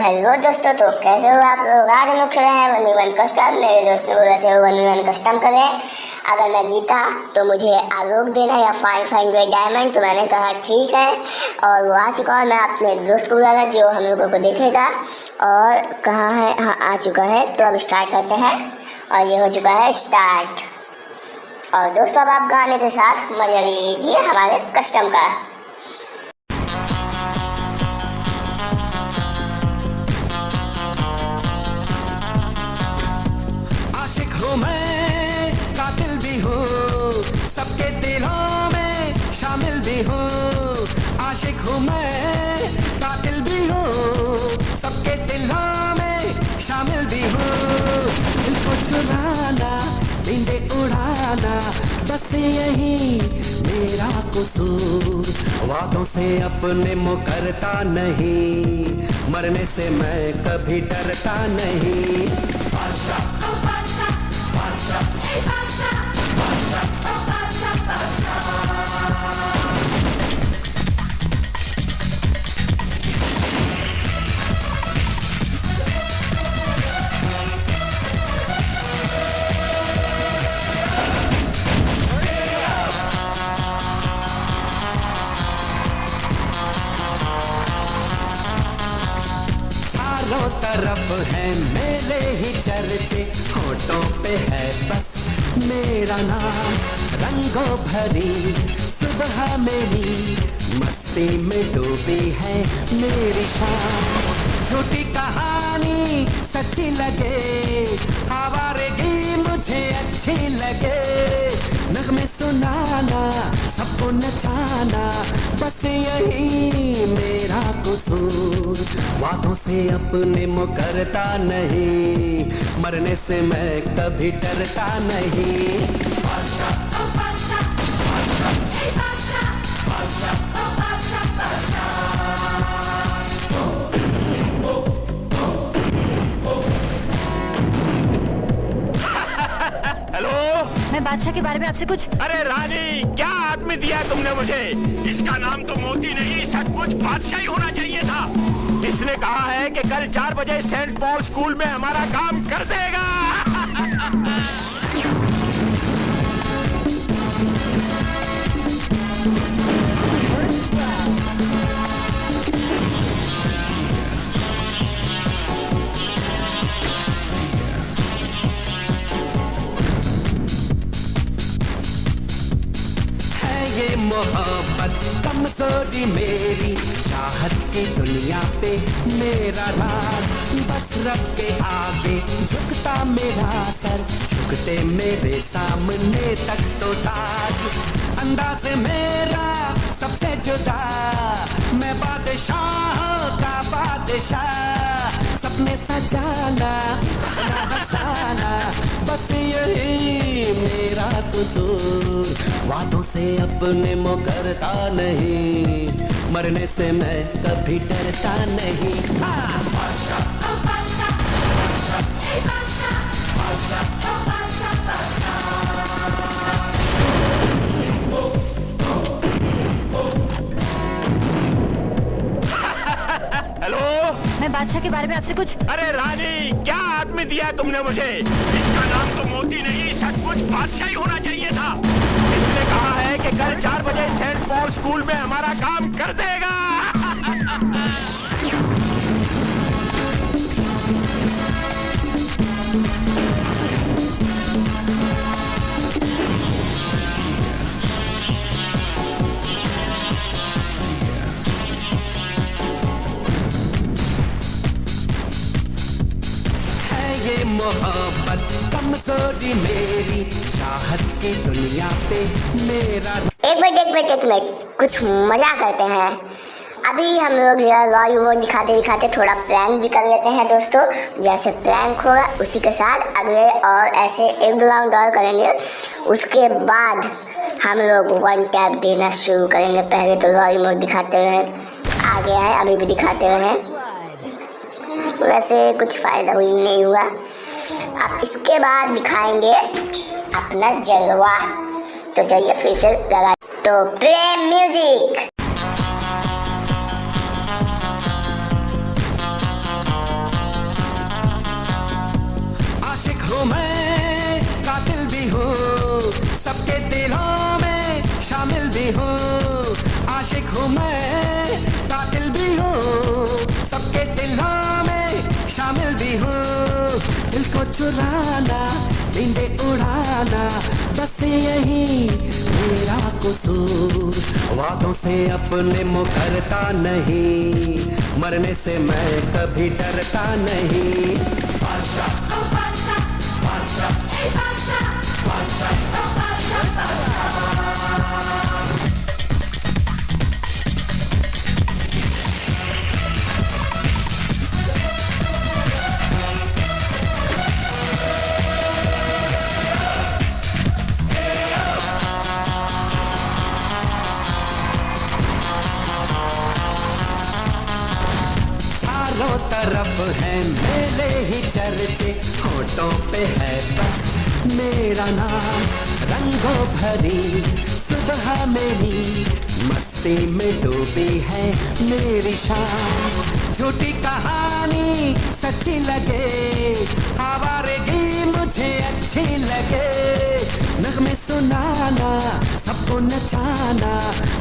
Hello दोस्तों, तो कैसे हो आप लोग। आज हम लोग खेले हैं 1v1 कस्टम। मेरे दोस्त ने बोला चलो 1v1 कस्टम करें, अगर मैं जीता तो मुझे आलोक देना या 500 डायमंड। तो मैंने कहा ठीक है, और वो आ चुका है। मैं अपने दोस्त को बुलाया जो हम लोगों को देखेगा। और कहाँ है, हाँ आ चुका है। तो अब स्टार्ट करते हैं, और ये हो चुका है स्टार्ट। और दोस्तों अब आप गाने के साथ मजा लीजिए हमारे कस्टम का। मैं कातिल भी हूँ, सबके दिलों में शामिल भी हूँ। आशिक हूँ मैं, कातिल भी हूँ, सबके दिलों में शामिल भी हूँ। दिल को चुराना, नींदे उड़ाना, बस यही मेरा कसूर। वादों से अपने मुकरता नहीं, मरने से मैं कभी डरता नहीं। चारों तरफ है मेरे ही चर्चे, होठों पे है बस मेरा नाम। रंगों भरी सुबह मेरी, मस्ती में डूबी है मेरी शाम। झूठी कहानी सच्ची लगे, आवारगी मुझे अच्छी लगे। नगमे सुनाना, सबको नचाना, बस यही मेरा कसूर। वादों से अपने मुकरता नहीं, मरने से मैं कभी डरता नहीं। हेलो, मैं बादशाह के बारे में आपसे कुछ। अरे रानी, क्या आदमी दिया तुमने मुझे। इसका नाम तो मोती नहीं, सचमुच बादशाह ही होना चाहिए था। इसने कहा है कि कल 4 बजे सेंट पॉल स्कूल में हमारा काम कर देगा। ये मोहब्बत कमजोरी मेरी, चाहत की दुनिया पे मेरा राज। बस रब के आगे झुकता मेरा सर, झुकते मेरे सामने तक तो ताज। अंदाज मेरा सबसे जुदा, मैं बादशाह का बादशाह। सपने सजाना, हंसाना, बस यही मेरा कसूर। वादों से अपने मुकरता नहीं, मरने से मैं कभी डरता नहीं। हेलो, मैं बादशाह के बारे में आपसे कुछ। अरे रानी, क्या आदमी दिया तुमने मुझे। इसका नाम तो मोती नहीं, सचमुच बादशाह ही होना चाहिए था। इसने कहा है कि कल 4 बजे सेंट पॉल स्कूल में हमारा काम कर देगा। ये मोहब्बत कमजोरी मेरी, चाहत की दुनिया पे मेरा। एक मिनट कुछ मजा करते हैं। अभी हम लोग लॉय वो दिखाते थोड़ा प्रैंक भी कर लेते हैं दोस्तों। जैसे प्रैंक होगा उसी के साथ अगले और ऐसे 1-2 राउंड और करेंगे। उसके बाद हम लोग 1 टैप देना शुरू करेंगे। पहले तो लॉय मोड दिखाते रहे, आ गया है, अभी भी दिखाते रहे। वैसे कुछ फ़ायदा हुई नहीं हुआ। अब इसके बाद दिखाएंगे अपना जलवा। तो चलिए फिर से लगा, तो प्ले म्यूजिक। हूँ, सबके दिलों में शामिल भी हूँ। आशिक हूँ मैं, कातिल भी हूँ, सबके दिलों में शामिल भी हूँ। दिल को चुराना, नींदें उड़ाना, बस यही मेरा कसूर। वादों से अपने मुकरता नहीं, मरने से मैं कभी डरता नहीं। बादशाह, ओ बादशाह, बादशाह, ए बादशाह, बादशाह, ओ बादशाह, बादशाह। चारों तरफ है मेरे ही चर्चे, होठों पे है बस मेरा नाम। रंगों भरी सुबह मेरी, मस्ती में डूबी है मेरी शाम। झूठी कहानी सच्ची लगे, आवारगी मुझे अच्छी लगे। नगमे सुनाना, सबको नचाना,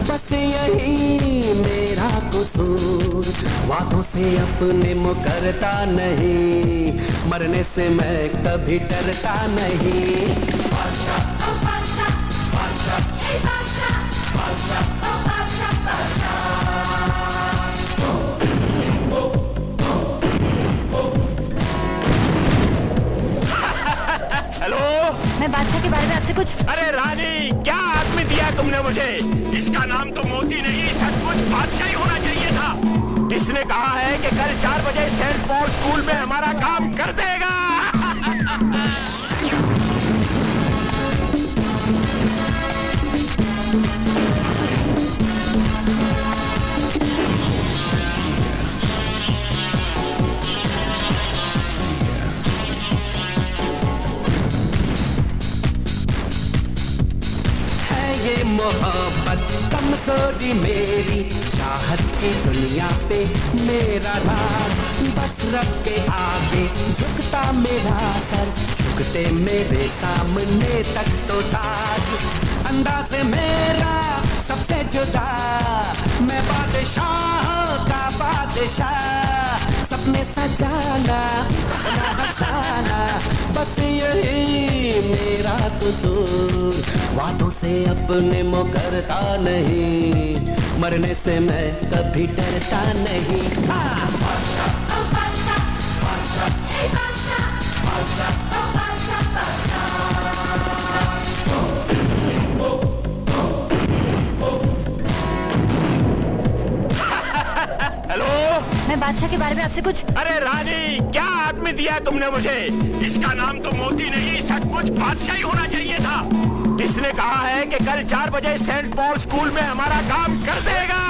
बस यही मेरा कसूर। वादों से अपने मुकरता नहीं, मरने से मैं कभी डरता नहीं। बादशाह, ओ बादशाह, बादशाह, ए बादशाह, बादशाह, ओ बादशाह, बादशाह। हेलो, मैं बादशाह के बारे में आपसे कुछ। अरे रानी, क्या आदमी दिया तुमने मुझे? इसका नाम तो मोती नहीं, सचमुच बादशाह ही होना चाहिए था। इसने कहा है कि कल 4 बजे सेंट पॉल स्कूल में हमारा काम कर देगा। ये मोहब्बत कमजोरी मेरी, चाहत की दुनिया पे मेरा राज। बस रब के आगे झुकता मेरा सर, झुकते मेरे सामने तक तो ताज। अंदाज मेरा सबसे जुदा, मैं बादशाह का बादशाह। सपने सजाना, हंसाना, बस यही मेरा कसूर। वादों से अपने मुकरता नहीं, मरने से मैं कभी डरता नहीं। बादशाह, ओ बादशाह, बादशाह, ए बादशाह, बादशाह, ओ बादशाह, बादशाह। हेलो, मैं बादशाह के बारे में आपसे कुछ। अरे रानी, क्या आदमी दिया तुमने मुझे? इसका नाम तो मोती नहीं, सचमुच बादशाह ही होना चाहिए था। इसने कहा है कि कल 4 बजे सेंट पॉल स्कूल में हमारा काम कर देगा।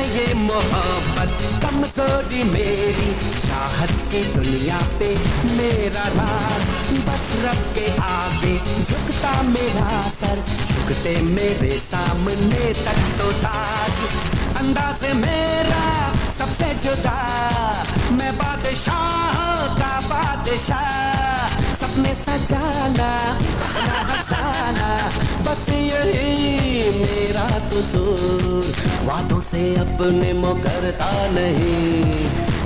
ये मोहब्बत कमजोरी मेरी, चाहत की दुनिया पे मेरा राज। बस रब के आगे झुकता मेरा सर, झुकते मेरे सामने तक तो ताज। अंदाज मेरा सबसे जुदा, मैं बादशाह का बादशाह। सपने सजाना, हंसाना, बस यही मेरा कसूर। वादों से अपने मुकरता नहीं,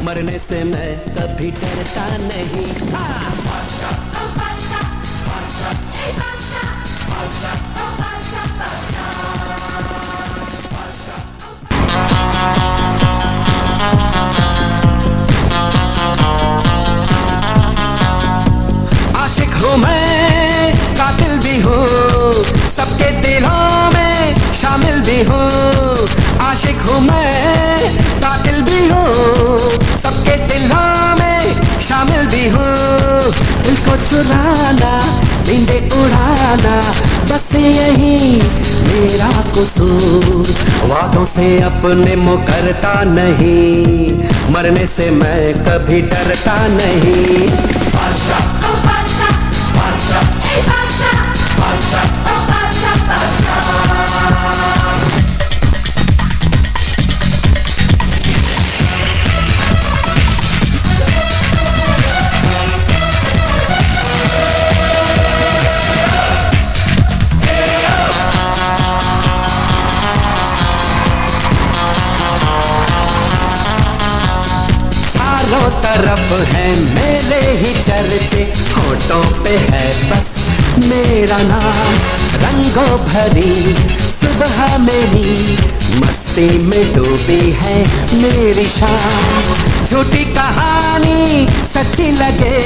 मरने से मैं कभी डरता नहीं। बादशाह, ओ बादशाह, बादशाह, ए बादशाह, बादशाह, ओ बादशाह, बादशाह। आशिक हूँ मैं, कातिल भी हूँ, सबके दिलों में शामिल भी हूँ। आशिक हूँ मैं, कातिल भी हूँ, सबके दिलों में शामिल भी हूँ। दिल को चुराना, नींदे उड़ाना, बस यही मेरा कसूर। वादों से अपने मुकरता नहीं, मरने से मैं कभी डरता नहीं। बादशाह ओ बादशाह, बादशाह ए बादशाह, बादशाह ओ बादशाह, बादशाह। चारों तरफ है मेरे ही चर्चे, होठों पे है बस मेरा नाम। रंगों भरी सुबह मेरी, मस्ती में डूबी है मेरी शाम। झूठी कहानी सच्ची लगे,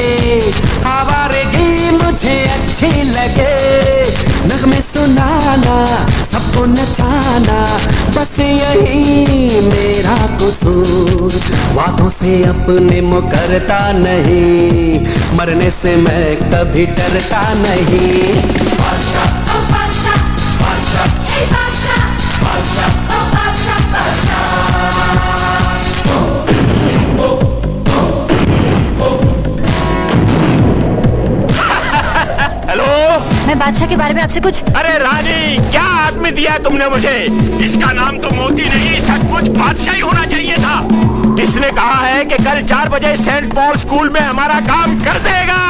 आवारगी मुझे अच्छी लगे। नगमे सुनाना, सबको नचाना, बस यही मेरा कसूर। वादों से अपने मुकरता नहीं, मरने से मैं कभी डरता नहीं। बादशाह ओ बादशाह, बादशाह ए बादशाह, बादशाह ओ बादशाह, बादशाह। हेलो, मैं बादशाह के बारे में आपसे कुछ। अरे रानी, क्या आदमी दिया तुमने मुझे? इसका नाम तो मोती नहीं, सचमुच बादशाह ही होना चाहिए था। किसने कहा है कि कल 4 बजे सेंट पॉल स्कूल में हमारा काम कर देगा?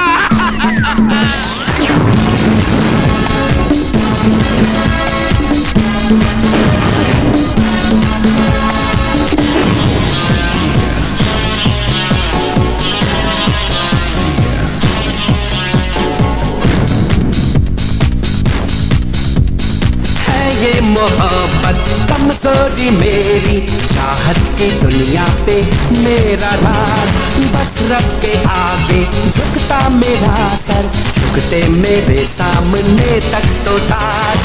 ये मोहब्बत कमजोरी मेरी, चाहत की दुनिया पे मेरा राज। बस रब के आगे झुकता मेरा सर, झुकते मेरे सामने तक तो ताज।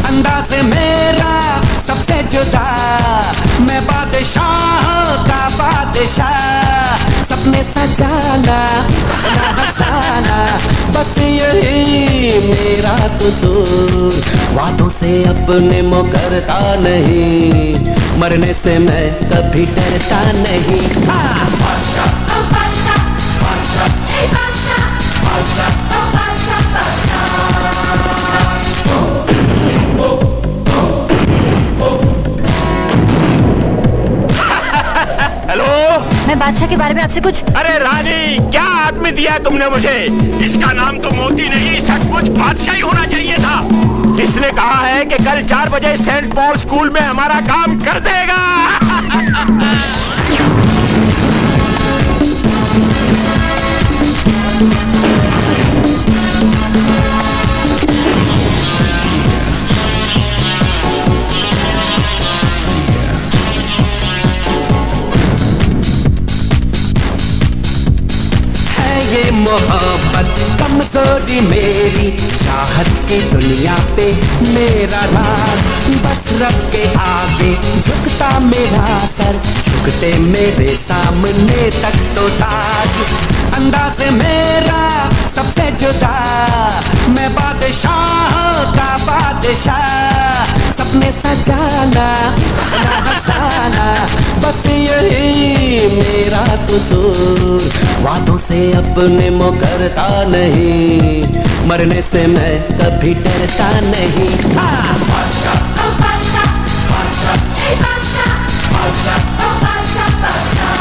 अंदाज मेरा सबसे जुदा, मैं बादशाह का बादशाह। सपने सजाना, हंसना हंसाना, बस यही मेरा कसूर। वादों से अपने मुकरता नहीं, मरने से मैं कभी डरता नहीं। बादशाह ओ बादशाह, बादशाह ए बादशाह, बादशाह ओ बादशाह, बादशाह। हेलो, मैं बादशाह के बारे में आपसे कुछ। अरे रानी, क्या आदमी दिया तुमने मुझे? इसका नाम तो मोती नहीं, सचमुच बादशाह ही होना चाहिए था। किसने कहा है कि कल 4 बजे सेंट पॉल स्कूल में हमारा काम कर देगा? ये मोहब्बत कमजोरी मेरी, चाहत की दुनिया पे मेरा राज। बस रब के आगे झुकता मेरा सर, झुकते मेरे सामने तक तो ताज। अंदाज मेरा सबसे जुदा, मैं बादशाह का बादशाह। सपने सजाना, हंसना हंसाना, बस यही मेरा कसूर। वादों से अपने मुकरता नहीं, मरने से मैं कभी डरता नहीं। बादशाह ओ बादशाह, बादशाह ए बादशाह, बादशाह ओ बादशाह, बादशाह।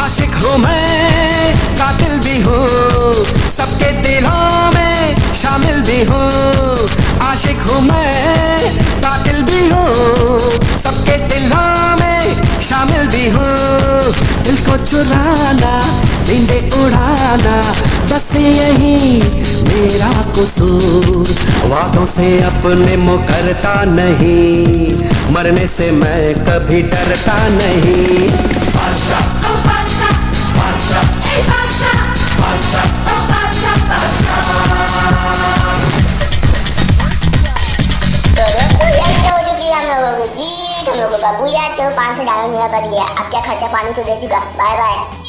आशिक हूँ मैं, कातिल भी हूँ, सबके दिलों में शामिल भी हूँ। आशिक हूँ मैं, कातिल भी हूँ, सबके दिलों में शामिल भी हूँ। दिल को चुराना, नींदे उड़ाना, बस यही मेरा कसूर। वादों से अपने मुकरता नहीं, मरने से मैं कभी डरता नहीं। बादशाह ओ बादशाह, बादशाह ए बादशाह, बादशाह ओ बादशाह, बादशाह। तो दोस्तों, यही तो हो चुकी है हम लोगों की तुम लोगों का भूया, चलो 500 डायमंड मेरा बच गया। अब क्या खर्चा पानी तो दे चुका, बाय बाय।